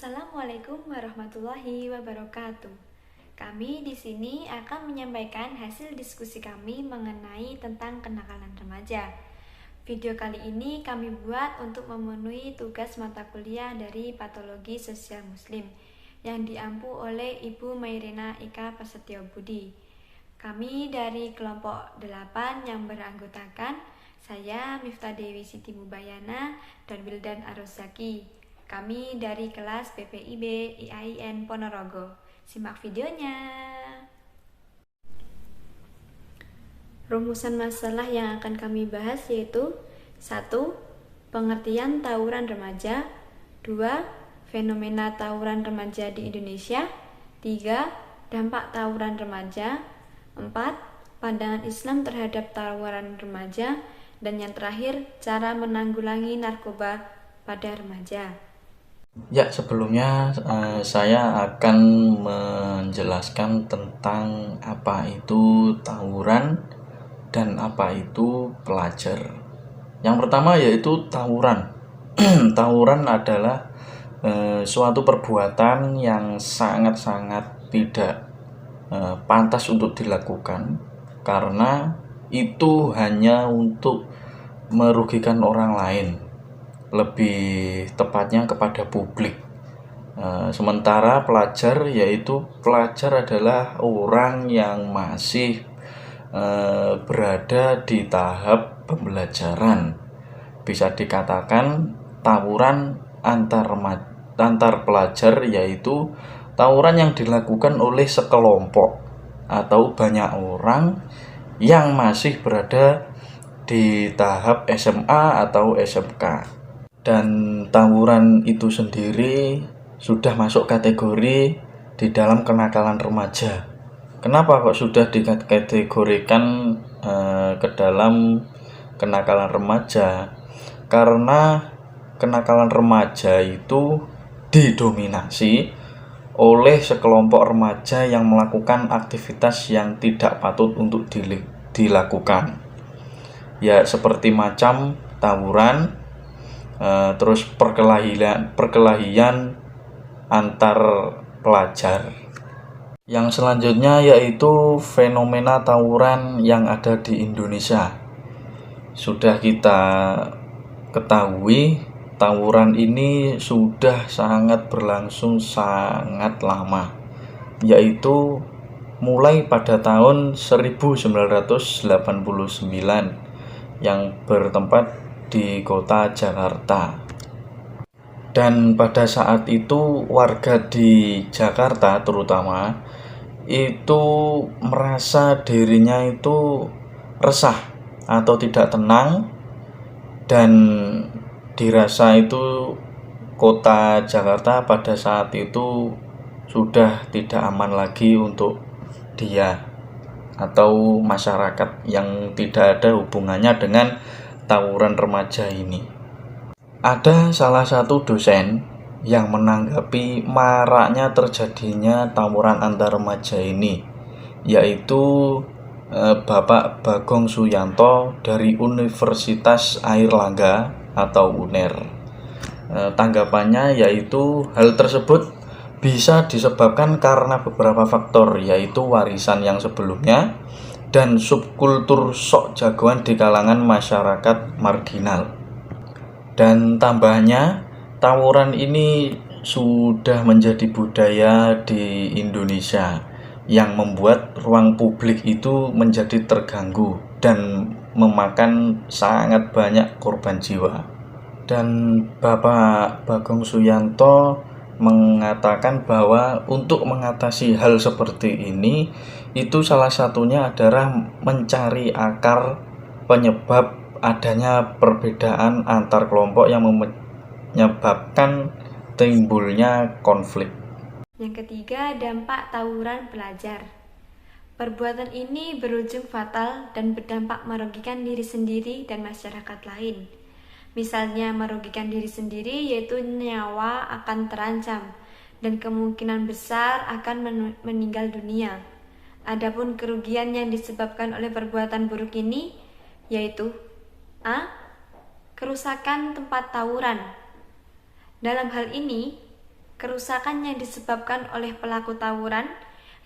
Assalamualaikum warahmatullahi wabarakatuh. Kami di sini akan menyampaikan hasil diskusi kami mengenai tentang kenakalan remaja. Video kali ini kami buat untuk memenuhi tugas mata kuliah dari Patologi Sosial Muslim yang diampu oleh Ibu Mairina Ika Prasetyo Budi. Kami dari kelompok 8 yang beranggotakan saya Miftah Dewi Siti Mubayana dan Wildan Arozaki. Kami dari kelas PPIB IAIN Ponorogo. Simak videonya. Rumusan masalah yang akan kami bahas yaitu 1. Pengertian tawuran remaja. 2. Fenomena tawuran remaja di Indonesia. 3. Dampak tawuran remaja. 4. Pandangan Islam terhadap tawuran remaja. Dan yang terakhir, cara menanggulangi narkoba pada remaja. Ya, sebelumnya saya akan menjelaskan tentang apa itu tawuran dan apa itu pelajar. Yang pertama yaitu tawuran. Tawuran adalah suatu perbuatan yang sangat-sangat tidak pantas untuk dilakukan karena itu hanya untuk merugikan orang lain, lebih tepatnya kepada publik. Sementara pelajar yaitu pelajar adalah orang yang masih berada di tahap pembelajaran. Bisa dikatakan tawuran antar pelajar yaitu tawuran yang dilakukan oleh sekelompok atau banyak orang yang masih berada di tahap SMA atau SMK. Dan tawuran itu sendiri sudah masuk kategori di dalam kenakalan remaja. Kenapa kok sudah dikategorikan ke dalam kenakalan remaja? Karena kenakalan remaja itu didominasi oleh sekelompok remaja yang melakukan aktivitas yang tidak patut untuk dilakukan. Ya, seperti macam tawuran, terus perkelahian antar pelajar. Yang selanjutnya yaitu fenomena tawuran yang ada di Indonesia. Sudah kita ketahui tawuran ini sudah sangat berlangsung sangat lama, yaitu mulai pada tahun 1989 yang bertempat di kota Jakarta. Dan pada saat itu warga di Jakarta terutama itu merasa dirinya itu resah atau tidak tenang, dan dirasa itu kota Jakarta pada saat itu sudah tidak aman lagi untuk dia atau masyarakat yang tidak ada hubungannya dengan tawuran remaja ini. Ada salah satu dosen yang menanggapi maraknya terjadinya tawuran antar remaja ini, yaitu Bapak Bagong Suyanto dari Universitas Airlangga atau UNER. Tanggapannya yaitu hal tersebut bisa disebabkan karena beberapa faktor, yaitu warisan yang sebelumnya dan subkultur sok jagoan di kalangan masyarakat marginal. Dan tambahnya, tawuran ini sudah menjadi budaya di Indonesia yang membuat ruang publik itu menjadi terganggu dan memakan sangat banyak korban jiwa. Dan Bapak Bagong Suyanto mengatakan bahwa untuk mengatasi hal seperti ini itu salah satunya adalah mencari akar penyebab adanya perbedaan antar kelompok yang menyebabkan timbulnya konflik. Yang ketiga, dampak tawuran pelajar. Perbuatan ini berujung fatal dan berdampak merugikan diri sendiri dan masyarakat lain. Misalnya merugikan diri sendiri yaitu nyawa akan terancam dan kemungkinan besar akan meninggal dunia. Adapun kerugian yang disebabkan oleh perbuatan buruk ini yaitu A. Kerusakan tempat tawuran. Dalam hal ini, kerusakan yang disebabkan oleh pelaku tawuran,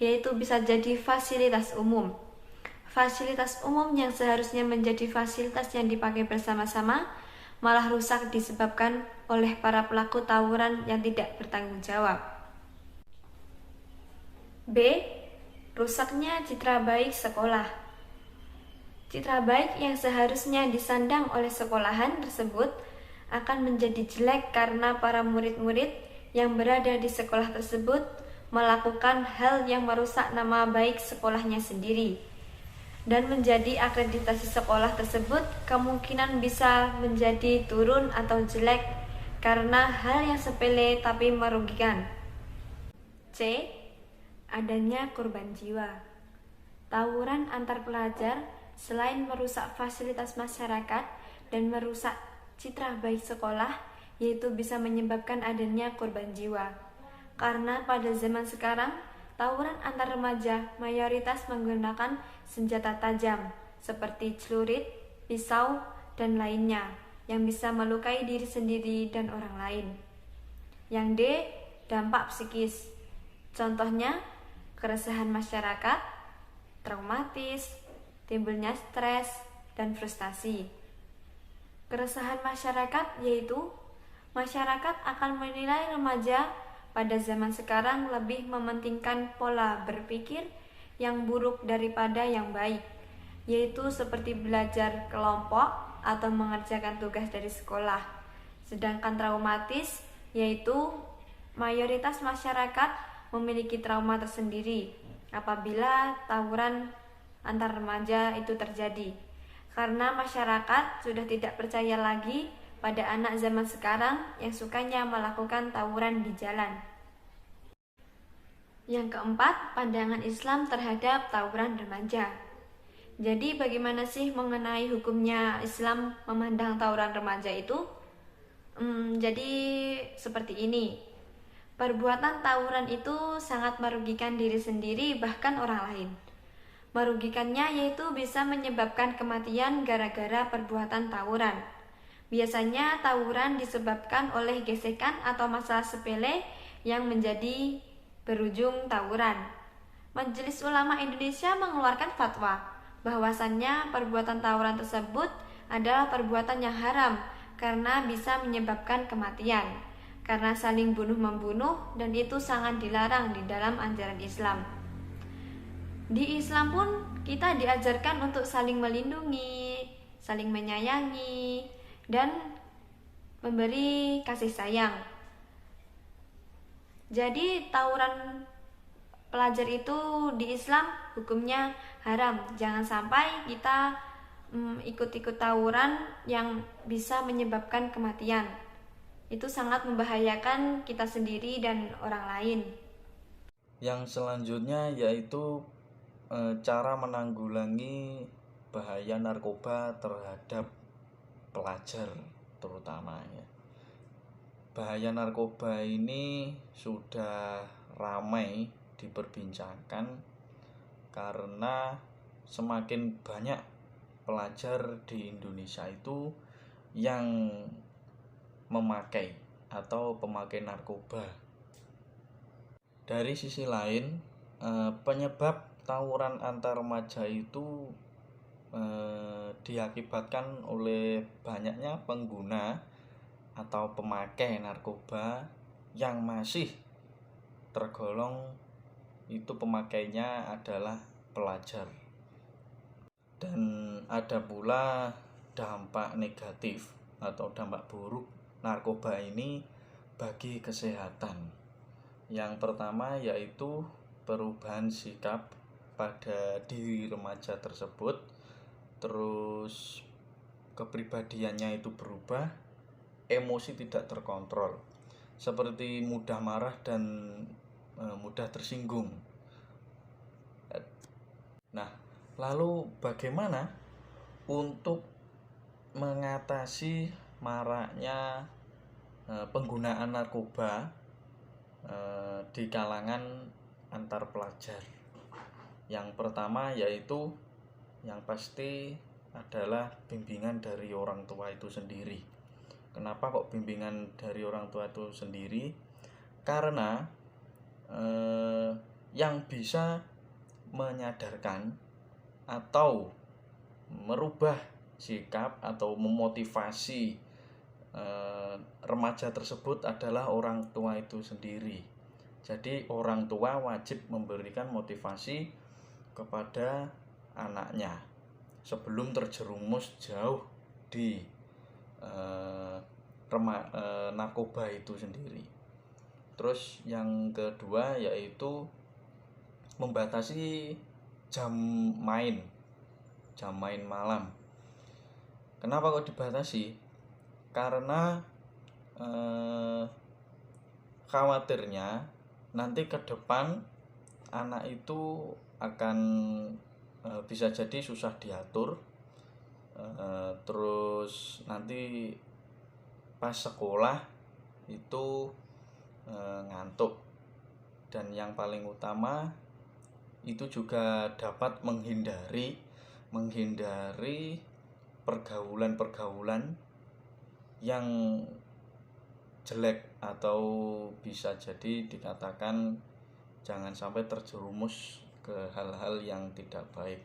yaitu bisa jadi fasilitas umum. Fasilitas umum yang seharusnya menjadi fasilitas yang dipakai bersama-sama malah rusak disebabkan oleh para pelaku tawuran yang tidak bertanggung jawab. B. Rusaknya citra baik sekolah. Citra baik yang seharusnya disandang oleh sekolahan tersebut akan menjadi jelek karena para murid-murid yang berada di sekolah tersebut melakukan hal yang merusak nama baik sekolahnya sendiri. Dan menjadi akreditasi sekolah tersebut kemungkinan bisa menjadi turun atau jelek karena hal yang sepele tapi merugikan. C. Adanya korban jiwa. Tawuran antar pelajar selain merusak fasilitas masyarakat dan merusak citra baik sekolah, yaitu bisa menyebabkan adanya korban jiwa. Karena pada zaman sekarang, tawuran antar remaja mayoritas menggunakan senjata tajam seperti celurit, pisau, dan lainnya yang bisa melukai diri sendiri dan orang lain. Yang D. Dampak psikis. Contohnya, keresahan masyarakat, traumatis, timbulnya stres, dan frustasi. Keresahan masyarakat yaitu masyarakat akan menilai remaja pada zaman sekarang lebih mementingkan pola berpikir yang buruk daripada yang baik, yaitu seperti belajar kelompok atau mengerjakan tugas dari sekolah. Sedangkan traumatis yaitu mayoritas masyarakat memiliki trauma tersendiri apabila tawuran antar remaja itu terjadi, karena masyarakat sudah tidak percaya lagi pada anak zaman sekarang yang sukanya melakukan tawuran di jalan. Yang keempat, pandangan Islam terhadap tawuran remaja. Jadi bagaimana sih mengenai hukumnya Islam memandang tawuran remaja itu? Jadi seperti ini. Perbuatan tawuran itu sangat merugikan diri sendiri bahkan orang lain. Merugikannya yaitu bisa menyebabkan kematian gara-gara perbuatan tawuran. Biasanya tawuran disebabkan oleh gesekan atau masalah sepele yang menjadi berujung tawuran. Majelis Ulama Indonesia mengeluarkan fatwa bahwasannya perbuatan tawuran tersebut adalah perbuatan yang haram karena bisa menyebabkan kematian, karena saling bunuh-membunuh dan itu sangat dilarang di dalam ajaran Islam. Di Islam pun kita diajarkan untuk saling melindungi, saling menyayangi, dan memberi kasih sayang. Jadi tawuran pelajar itu di Islam hukumnya haram. Jangan sampai kita ikut-ikut tawuran yang bisa menyebabkan kematian. Itu sangat membahayakan kita sendiri dan orang lain. Yang selanjutnya yaitu cara menanggulangi bahaya narkoba terhadap pelajar terutama ya. Bahaya narkoba ini sudah ramai diperbincangkan karena semakin banyak pelajar di Indonesia itu yang memakai atau pemakai narkoba. Dari sisi lain, penyebab tawuran antar remaja itu diakibatkan oleh banyaknya pengguna atau pemakai narkoba yang masih tergolong itu pemakainya adalah pelajar. Dan ada pula dampak negatif atau dampak buruk narkoba ini bagi kesehatan. Yang pertama yaitu perubahan sikap pada diri remaja tersebut, terus kepribadiannya itu berubah, emosi tidak terkontrol, seperti mudah marah dan mudah tersinggung. Nah, lalu bagaimana untuk mengatasi maraknya penggunaan narkoba di kalangan antar pelajar? Yang pertama yaitu yang pasti adalah bimbingan dari orang tua itu sendiri. Kenapa kok bimbingan dari orang tua itu sendiri? Karena yang bisa menyadarkan atau merubah sikap atau memotivasi remaja tersebut adalah orang tua itu sendiri. Jadi orang tua wajib memberikan motivasi kepada anaknya sebelum terjerumus jauh di narkoba itu sendiri. Terus yang kedua yaitu membatasi jam main malam. Kenapa kok dibatasi? Karena khawatirnya nanti ke depan anak itu akan bisa jadi susah diatur, terus nanti pas sekolah itu ngantuk, dan yang paling utama itu juga dapat menghindari pergaulan yang jelek, atau bisa jadi dikatakan jangan sampai terjerumus ke hal-hal yang tidak baik.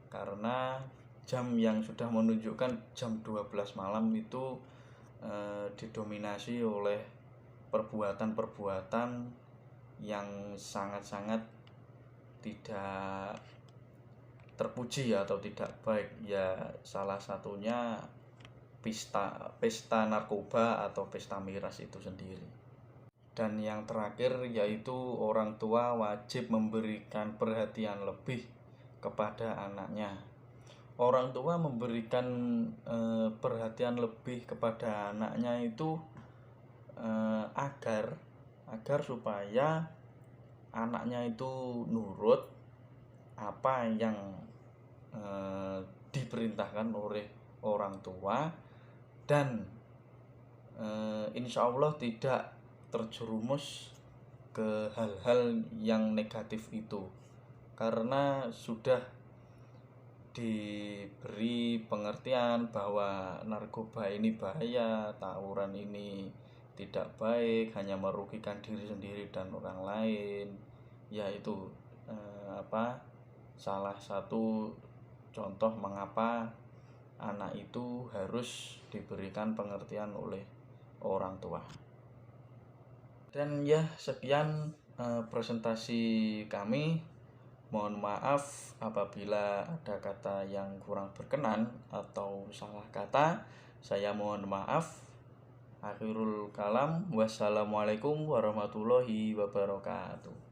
Karena jam yang sudah menunjukkan jam 12 malam itu didominasi oleh perbuatan-perbuatan yang sangat-sangat tidak terpuji atau tidak baik. Ya salah satunya pesta narkoba atau pesta miras itu sendiri. Dan yang terakhir yaitu orang tua wajib memberikan perhatian lebih kepada anaknya. Orang tua memberikan perhatian lebih kepada anaknya itu agar supaya anaknya itu nurut apa yang diperintahkan oleh orang tua, dan insya Allah tidak terjerumus ke hal-hal yang negatif itu, karena sudah diberi pengertian bahwa narkoba ini bahaya, tawuran ini tidak baik, hanya merugikan diri sendiri dan orang lain. Yaitu salah satu contoh mengapa anak itu harus diberikan pengertian oleh orang tua. Dan ya, sekian presentasi kami. Mohon maaf apabila ada kata yang kurang berkenan atau salah kata. Saya mohon maaf. Akhirul kalam. Wassalamualaikum warahmatullahi wabarakatuh.